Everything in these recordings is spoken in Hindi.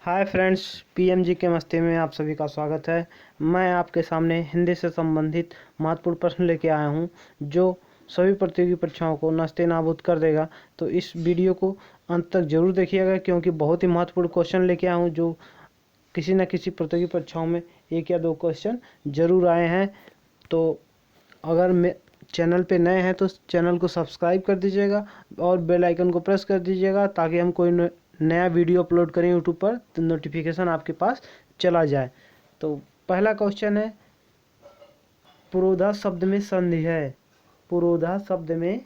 हाय फ्रेंड्स, पीएमजी के मस्ती में आप सभी का स्वागत है। मैं आपके सामने हिंदी से संबंधित महत्वपूर्ण प्रश्न लेके आया हूं जो सभी प्रतियोगी परीक्षाओं को नस्ते नाबूद कर देगा। तो इस वीडियो को अंत तक जरूर देखिएगा क्योंकि बहुत ही महत्वपूर्ण क्वेश्चन लेके आया हूं जो किसी न किसी प्रतियोगी परीक्षाओं में 1 या 2 क्वेश्चन जरूर आए हैं। तो अगर चैनल पे नए हैं तो चैनल को सब्सक्राइब कर दीजिएगा और बेल आइकन को प्रेस कर दीजिएगा ताकि हम कोई नया वीडियो अपलोड करें यूट्यूब पर तो नोटिफिकेशन आपके पास चला जाए। तो पहला क्वेश्चन है, पुरोधा शब्द में संधि है। पुरोधा शब्द में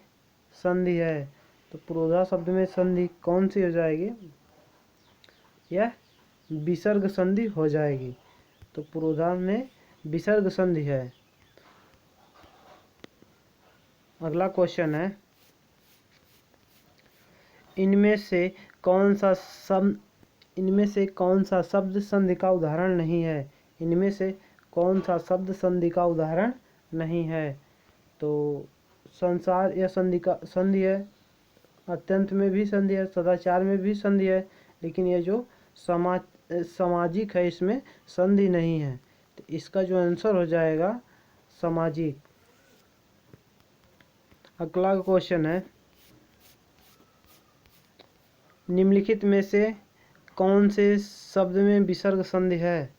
संधि है, तो पुरोधा शब्द में संधि कौन सी हो जाएगी? यह विसर्ग संधि हो जाएगी। तो पुरोधा में विसर्ग संधि है। अगला क्वेश्चन है, इनमें से कौन सा शब्द संधि का उदाहरण नहीं है? इनमें से कौन सा शब्द संधि का उदाहरण नहीं है? तो संसार यह संधि है, अत्यंत में भी संधि है, सदाचार में भी संधि है, लेकिन यह जो सामाजिक है इसमें संधि नहीं है। तो इसका जो आंसर हो जाएगा सामाजिक। अगला क्वेश्चन है, निम्नलिखित में से कौन से शब्द में विसर्ग संधि है?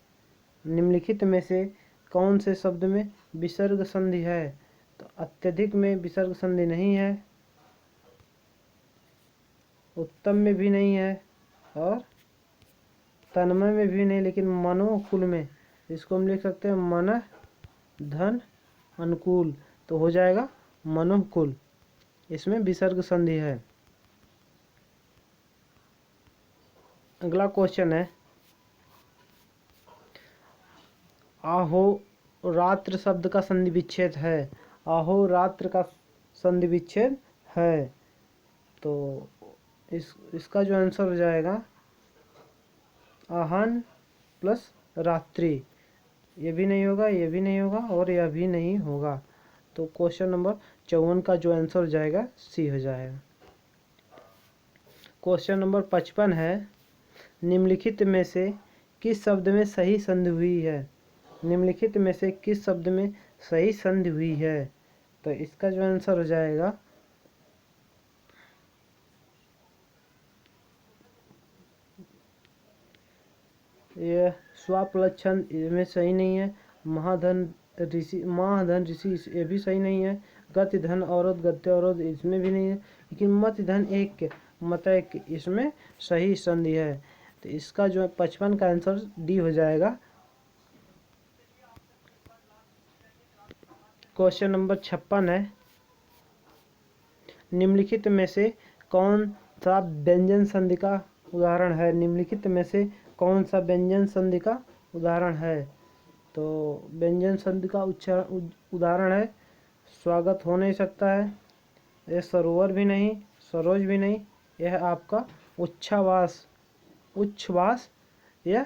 निम्नलिखित में से कौन से शब्द में विसर्ग संधि है? तो अत्यधिक में विसर्ग संधि नहीं है, उत्तम में भी नहीं है और तन्मय में भी नहीं, लेकिन मनोकुल में, इसको हम लिख सकते हैं मन धन अनुकूल। तो हो जाएगा मनोकुल, इसमें विसर्ग संधि है। अगला क्वेश्चन है, अहोरात्र शब्द का संधि विच्छेद है। अहोरात्र का संधि विच्छेद है, तो इसका जो आंसर हो जाएगा अहन प्लस रात्रि। ये भी नहीं होगा, ये भी नहीं होगा और यह भी नहीं होगा। तो क्वेश्चन नंबर 54 का जो आंसर हो जाएगा सी हो जाएगा। क्वेश्चन नंबर 55 है, निम्नलिखित में से किस शब्द में सही संधि हुई है? निम्नलिखित में से किस शब्द में सही संधि हुई है? तो इसका जो आंसर हो जाएगा यह स्वापलक्षण, इसमें सही नहीं है। महाधन ऋषि ये भी सही नहीं है। गति धन औरत गत्य औरत इसमें भी नहीं है, लेकिन मत धन एक मत एक इसमें सही संधि है। तो इसका जो 55 का आंसर डी हो जाएगा। क्वेश्चन नंबर 56 है, निम्नलिखित में से कौन सा व्यंजन संधि का उदाहरण है? निम्नलिखित में से कौन सा व्यंजन संधि का उदाहरण है? तो व्यंजन संधि का उदाहरण है स्वागत हो नहीं सकता है, यह सरोवर भी नहीं, सरोज भी नहीं, यह आपका उच्छ्वास यह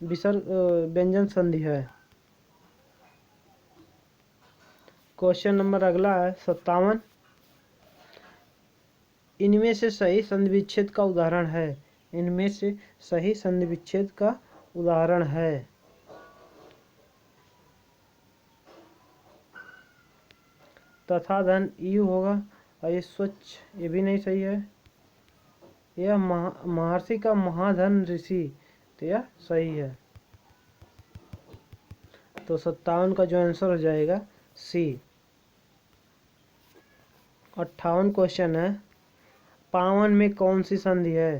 विसर्ग व्यंजन संधि है। क्वेश्चन नंबर अगला है 57, इनमें से सही संधि विच्छेद का उदाहरण है। इनमें से सही संधि विच्छेद का उदाहरण है। तथा धन यू होगा और ये स्वच्छ ये भी नहीं सही है। यह महर्षि का महाधन ऋषि, तो यह सही है। तो 57 का जो आंसर हो जाएगा सी। 58 क्वेश्चन है, पावन में कौन सी संधि है?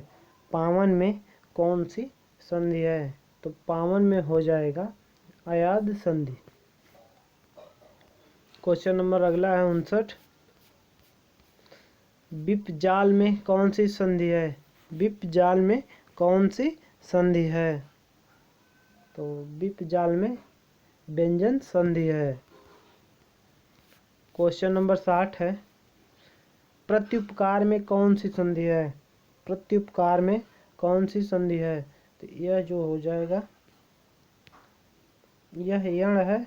पावन में कौन सी संधि है? तो पावन में हो जाएगा अयाद संधि। क्वेश्चन नंबर अगला है 59, विपजाल में कौन सी संधि है? विपजाल में कौन सी संधि है? तो विपजाल में व्यंजन संधि है। क्वेश्चन नंबर 60 है, प्रत्युपकार में कौन सी संधि है? प्रत्युपकार में कौन सी संधि है? तो यह जो हो जाएगा यह यण है,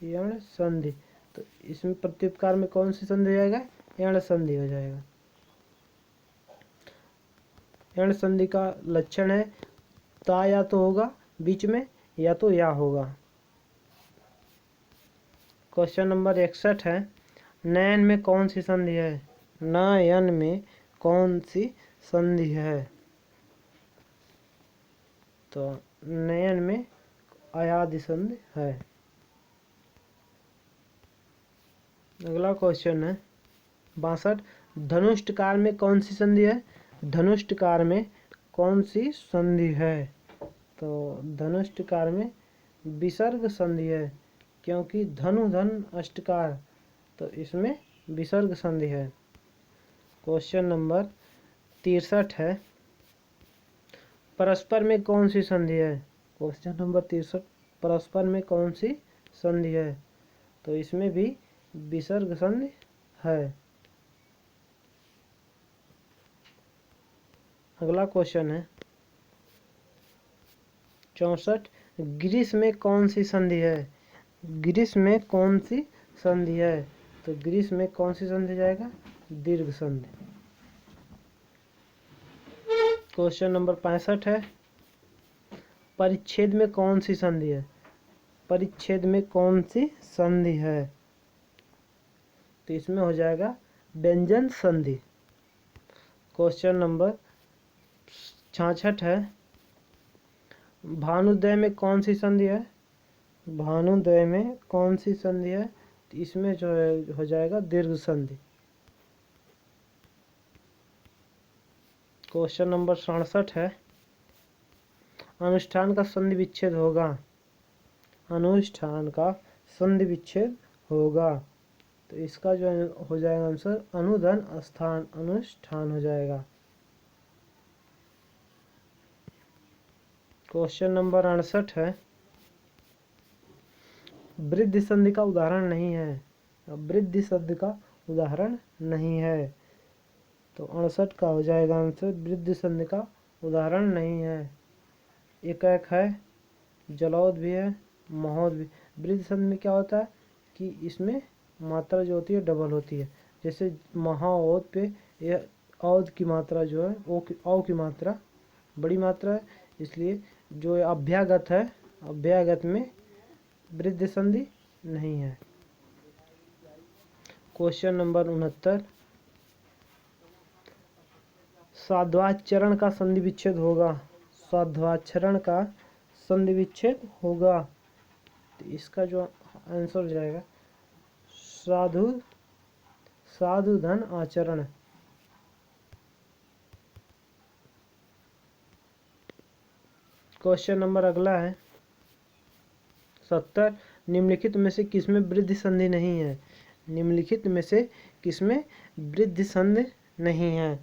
यण संधि। तो इसमें प्रत्युपकार में कौन सी संधि हो जाएगा? यण संधि हो जाएगा। यण संधि का लक्षण है ता या तो होगा बीच में या तो या होगा। क्वेश्चन नंबर 61 है, नयन में कौन सी संधि है? नयन में कौन सी संधि है? तो नयन में अयादि संधि है। अगला क्वेश्चन है 62, धनुष्टकार में कौन सी संधि है? धनुष्टकार में कौन सी संधि है? तो धनुष्टकार में विसर्ग संधि है, क्योंकि धनु धन अष्टकार, तो इसमें विसर्ग संधि है। क्वेश्चन नंबर 63 है, परस्पर में कौन सी संधि है? क्वेश्चन नंबर 63, परस्पर में कौन सी संधि है? तो इसमें भी विसर्ग संधि है। अगला क्वेश्चन है 64, ग्रीस में कौन सी संधि है? ग्रीस में कौन सी संधि है? तो ग्रीस में कौन सी संधि जाएगा? दीर्घ संधि। क्वेश्चन नंबर 65 है, परिच्छेद में कौन सी संधि है? परिच्छेद में कौन सी संधि है? तो इसमें हो जाएगा व्यंजन संधि। क्वेश्चन नंबर 66 है, भानुद्वय में कौन सी संधि है? भानुद्वय में कौन सी संधि है? तो इसमें जो है हो जाएगा दीर्घ संधि। क्वेश्चन नंबर 67 है, अनुष्ठान का संधि विच्छेद होगा। अनुष्ठान का संधि विच्छेद होगा, तो इसका जो हो जाएगा आंसर अनुधन स्थान अनुष्ठान हो जाएगा। क्वेश्चन नंबर 68 है, वृद्धि संधि का उदाहरण नहीं है। वृद्धि संधि का उदाहरण नहीं है, तो 68 का हो जाएगा आंसर वृद्धि संधि का उदाहरण नहीं है। एक है, जलौध भी है, महोध भी। वृद्धि संधि में क्या होता है कि इसमें मात्रा जो होती है डबल होती है। जैसे महाओध पे यह औध की मात्रा जो है औ की मात्रा बड़ी मात्रा है, इसलिए जो अभ्यागत है, अभ्यागत में वृद्धि संधि नहीं है। क्वेश्चन नंबर 69, साध्वाचरण का संधि विच्छेद होगा। साध्वाचरण का संधि विच्छेद होगा, तो इसका जो आंसर हो जाएगा साधु धन आचरण। क्वेश्चन नंबर अगला है 70, निम्नलिखित में से किसमें वृद्धि संधि नहीं है? निम्नलिखित में से किसमें वृद्धि संधि नहीं है?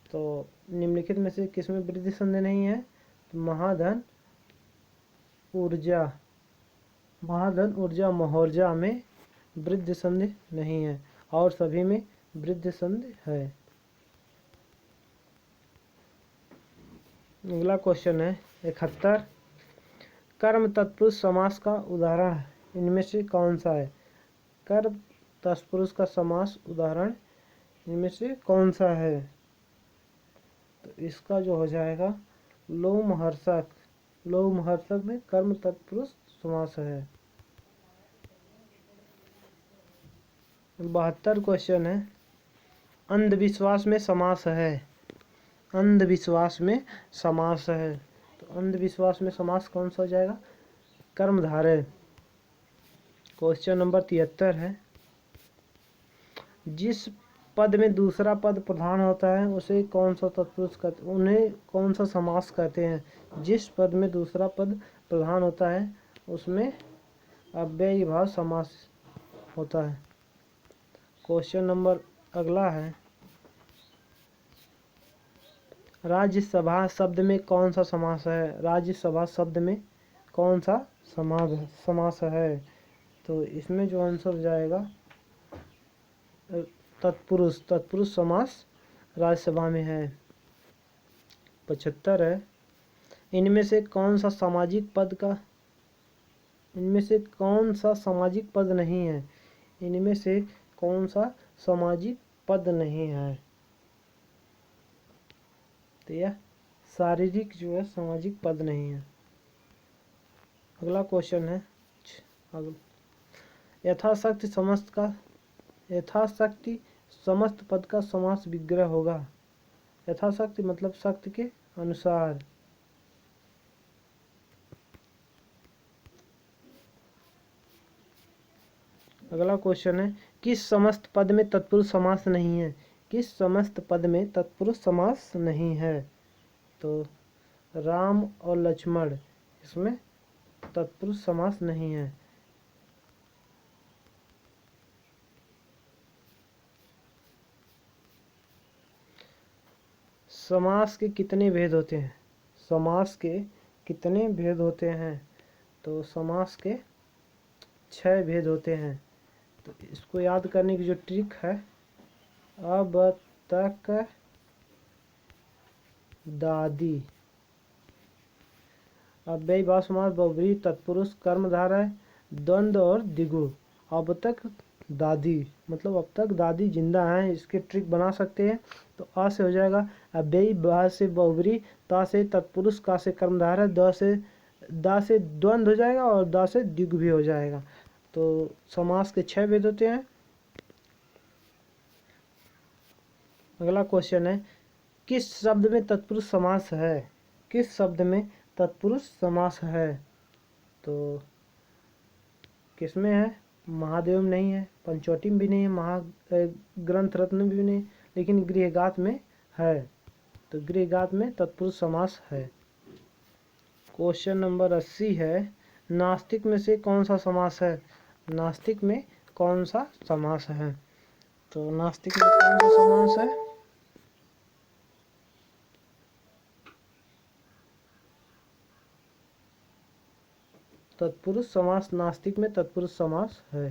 तो निम्नलिखित में से किसमें वृद्धि संधि नहीं है? तो महाधन ऊर्जा महौर्जा में वृद्धि संधि नहीं है, और सभी में वृद्धि संधि है। अगला क्वेश्चन है 71, कर्म तत्पुरुष समास का उदाहरण इनमें से कौन सा है? कर्म तत्पुरुष का समास उदाहरण इनमें से कौन सा है? तो इसका जो हो जाएगा लोमहर्षक। लोमहर्षक में कर्म तत्पुरुष समास है। 72 क्वेश्चन है, अंधविश्वास में समास है। अंधविश्वास में समास है, तो अंधविश्वास में समास कौन सा हो जाएगा? कर्मधारय। क्वेश्चन नंबर 73 है, जिस पद में दूसरा पद प्रधान होता है उसे कौन सा तत्पुरुष कहते, उन्हें कौन सा समास कहते हैं? जिस पद में दूसरा पद प्रधान होता है उसमें अव्ययी भाव समास होता है। क्वेश्चन नंबर अगला है, राज्यसभा शब्द में कौन सा समास है? राज्यसभा शब्द में कौन सा समास है? तो इसमें जो आंसर हो जाएगा तत्पुरुष समास राज्यसभा में है। 75 है, इनमें से कौन सा सामाजिक पद नहीं है? इनमें से कौन सा सामाजिक पद नहीं है? तो यह शारीरिक जो है सामाजिक पद नहीं है। अगला क्वेश्चन है यथाशक्ति समस्त पद का समास विग्रह होगा। यथाशक्ति मतलब शक्ति के अनुसार। अगला क्वेश्चन है किस समस्त पद में तत्पुरुष समास नहीं है। किस समस्त पद में तत्पुरुष समास नहीं है। तो राम और लक्ष्मण, इसमें तत्पुरुष समास नहीं है। समास के कितने भेद होते हैं। समास के कितने भेद होते हैं। तो समास के 6 भेद होते हैं। तो इसको याद करने की जो ट्रिक है, अब तक दादी, अव्ययीभाव समास, बहुब्रीहि, तत्पुरुष, कर्मधारय, द्वंद्व और द्विगु। अब तक दादी मतलब अब तक दादी जिंदा हैं, इसके ट्रिक बना सकते हैं। तो आ से हो जाएगा अव्ययी, बा से बहुब्रीहि, ता से तत्पुरुष, का से कर्मधारय, दा से द्वंद्व हो जाएगा और दा से द्विगु भी हो जाएगा। तो समास के 6 भेद होते हैं। अगला क्वेश्चन है किस शब्द में तत्पुरुष समास है। किस शब्द में तत्पुरुष समास है। तो किसमें है। महादेव में नहीं है, पंचवटी में भी नहीं है, ग्रंथ रत्न में भी नहीं, लेकिन गृहघात में है। तो गृहघात में तत्पुरुष समास है। क्वेश्चन नंबर 80 है नास्तिक में से कौन सा समास है। नास्तिक में कौन सा समास है। तो नास्तिक में कौन सा समास है। तत्पुरुष समास। नास्तिक में तत्पुरुष समास है।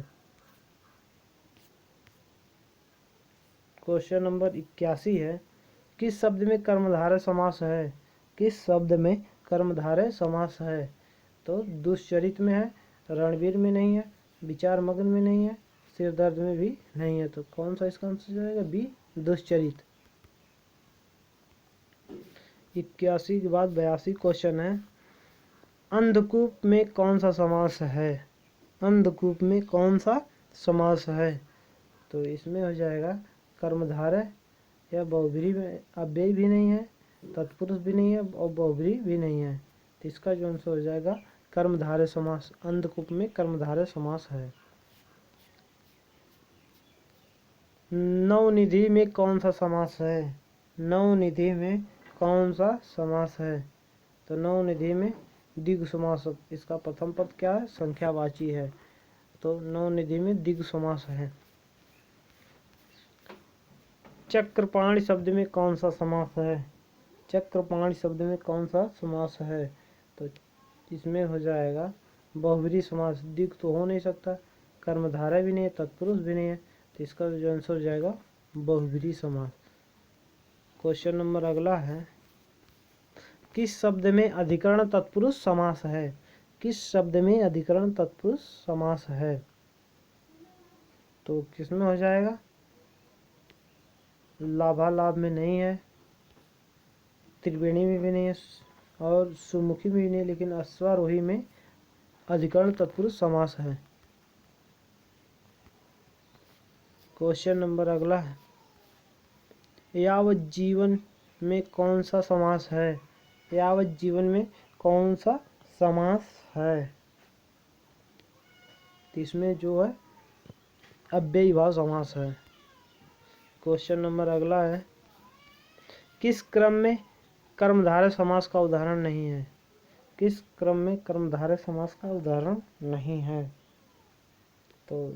क्वेश्चन नंबर 81 है किस शब्द में कर्मधारय समास है। किस शब्द में कर्मधारय समास है। तो दुश्चरित में है, रणवीर में नहीं है, विचार मग्न में नहीं है, सिर दर्द में भी नहीं है। तो कौन सा इसका आंसर जाएगा बी, दुश्चरित। 81 के बाद 82 क्वेश्चन है अंधकूप में कौन सा समास है। अंधकूप में कौन सा समास है। तो इसमें हो जाएगा कर्मधारय या बहुब्रीहि में अव्यय भी नहीं है, तत्पुरुष भी नहीं है और बहुब्रीहि भी नहीं है। तो इसका जो आंसर हो जाएगा कर्मधारय समास। अंधकूप में कर्मधारय समास है। नवनिधि में कौन सा समास है। नवनिधि में कौन सा समास है। तो नवनिधि में द्विगु समास। इसका प्रथम पद क्या है, संख्यावाची है। तो नवनिधि में द्विगु समास है। चक्रपाणि शब्द में कौन सा समास है। चक्रपाणि शब्द में कौन सा समास है। तो इसमें हो जाएगा बहुब्रीहि समास। द्विगु तो हो नहीं सकता, कर्मधारय भी नहीं है, तत्पुरुष भी नहीं है। तो इसका जो आंसर हो जाएगा बहुब्रीहि समास। क्वेश्चन नंबर अगला है किस शब्द में अधिकरण तत्पुरुष समास है। किस शब्द में अधिकरण तत्पुरुष समास है। तो किसमें हो जाएगा लाभालाभ में नहीं है, त्रिवेणी में भी नहीं है और सुमुखी में भी नहीं, लेकिन अश्वारोही में अधिकरण तत्पुरुष समास है। क्वेश्चन नंबर अगला है यावत जीवन में कौन सा समास है। यावत जीवन में कौन सा समास है। तो इसमें जो है अव्ययीभाव समास है। क्वेश्चन नंबर अगला है किस क्रम में कर्मधारय समास का उदाहरण नहीं है। किस क्रम में कर्मधारय समास का उदाहरण नहीं है। तो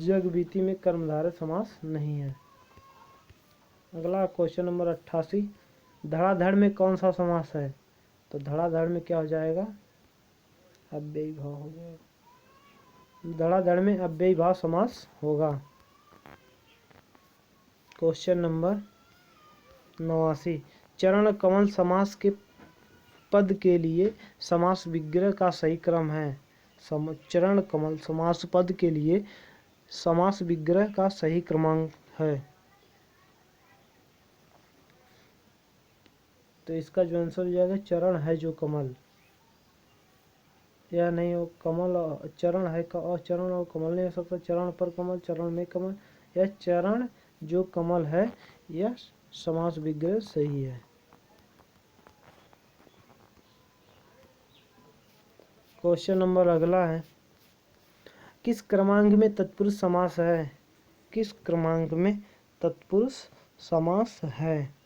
जगबीती में कर्मधारय समास नहीं है। अगला क्वेश्चन नंबर 88 धड़ाधड़ में कौन सा समास है। तो धड़ाधड़ में क्या हो जाएगा अव्ययीभाव हो जाएगा। धड़ाधड़ में अव्ययीभाव समास होगा। क्वेश्चन नंबर 89 चरण कमल समास के पद के लिए समास विग्रह का सही क्रम है। चरण कमल समास पद के लिए समास विग्रह का सही क्रमांक है। तो इसका जो आंसर हो जाएगा चरण है जो कमल, या नहीं हो कमल और चरण है और चरण और कमल नहीं हो सकता, चरण पर कमल, चरण में कमल, या चरण जो कमल है, यह समास विग्रह सही है। क्वेश्चन नंबर अगला है, किस क्रमांक में तत्पुरुष समास है? किस क्रमांक में तत्पुरुष समास है?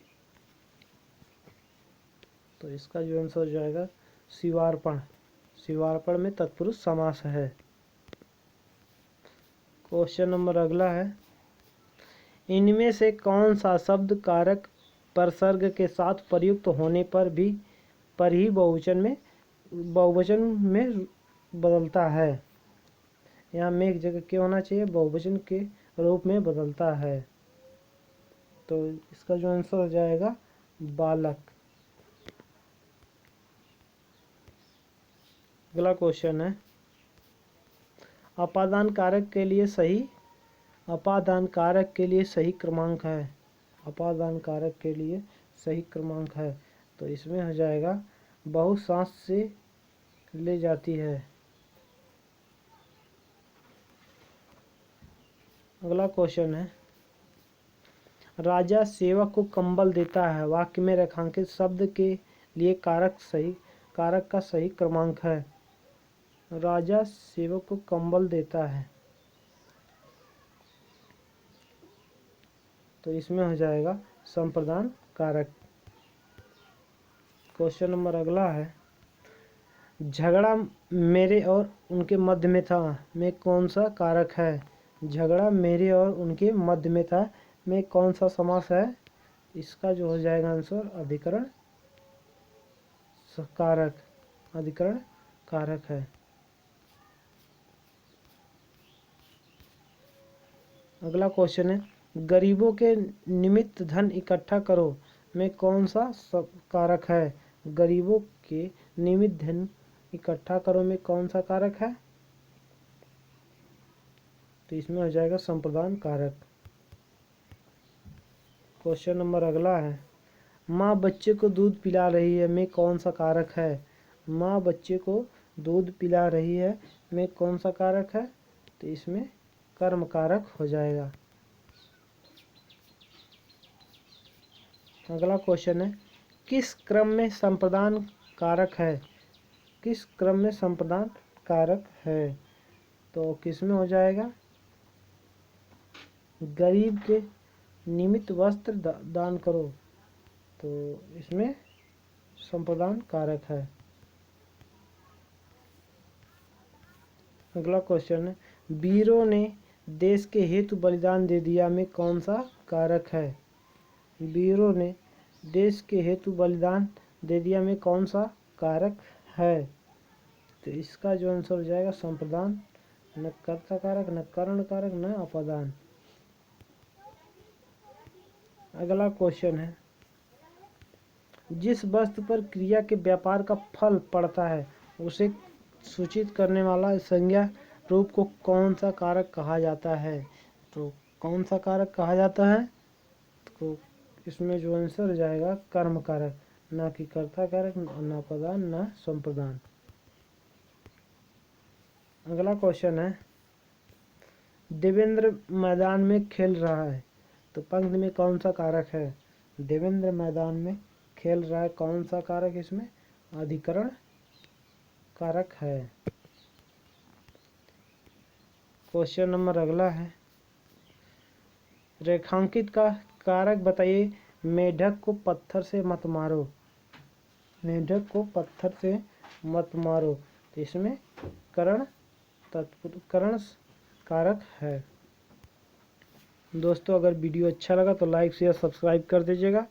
तो इसका जो आंसर हो जाएगा शिवार्पण, शिवार्पण में तत्पुरुष समास है। क्वेश्चन नंबर अगला है, इनमें से कौन सा शब्द कारक परसर्ग के साथ प्रयुक्त होने पर ही बहुवचन में बदलता है? यहाँ में एक जगह क्या होना चाहिए, बहुवचन के रूप में बदलता है। तो इसका जो आंसर हो जाएगा बालक। अगला क्वेश्चन है, अपादान कारक के लिए सही क्रमांक है। अपादान कारक के लिए सही क्रमांक है, तो इसमें हो जाएगा बहुसांस से ले जाती है। अगला क्वेश्चन है, राजा सेवक को कंबल देता है, वाक्य में रेखांकित शब्द के लिए कारक का सही क्रमांक है। राजा सेवक को कंबल देता है, तो इसमें हो जाएगा संप्रदान कारक। क्वेश्चन नंबर अगला है, झगड़ा मेरे और उनके मध्य में था में कौन सा कारक है? झगड़ा मेरे और उनके मध्य में था में कौन सा समास है? इसका जो हो जाएगा आंसर अधिकरण कारक, अधिकरण कारक है। अगला क्वेश्चन है, गरीबों के निमित्त धन इकट्ठा करो में कौन सा कारक है? गरीबों के निमित्त धन इकट्ठा करो में कौन सा कारक है? तो इसमें हो जाएगा संप्रदान कारक। क्वेश्चन नंबर अगला है, माँ बच्चे को दूध पिला रही है में कौन सा कारक है? माँ बच्चे को दूध पिला रही है में कौन सा कारक है? तो इसमें कर्म कारक हो जाएगा। अगला क्वेश्चन है, किस क्रम में संप्रदान कारक है? किस क्रम में संप्रदान कारक है? तो किस में हो जाएगा, गरीब के निमित्त वस्त्र दान करो, तो इसमें संप्रदान कारक है। अगला क्वेश्चन है, वीरों ने देश के हेतु बलिदान दे दिया में कौन सा कारक है? वीरों ने देश के हेतु बलिदान दे दिया में कौन सा कारक है? तो इसका जो आंसर हो जाएगा संप्रदान, न कर्ता कारक, न करण कारक, न अपादान। अगला क्वेश्चन है, जिस वस्तु पर क्रिया के व्यापार का फल पड़ता है उसे सूचित करने वाला संज्ञा रूप को कौन सा कारक कहा जाता है? तो कौन सा कारक कहा जाता है? तो इसमें जो आंसर हो जाएगा कर्म कारक, ना कि कर्ता कारक, न अपादान, न संप्रदान। अगला क्वेश्चन है, देवेंद्र मैदान में खेल रहा है, तो पंक्ति में कौन सा कारक है? देवेंद्र मैदान में खेल रहा है, कौन सा कारक इसमें? अधिकरण कारक है। क्वेश्चन नंबर अगला है, रेखांकित का कारक बताइए, मेढक को पत्थर से मत मारो। मेढक को पत्थर से मत मारो, तो इसमें करण कारक है। दोस्तों, अगर वीडियो अच्छा लगा तो लाइक शेयर सब्सक्राइब कर दीजिएगा।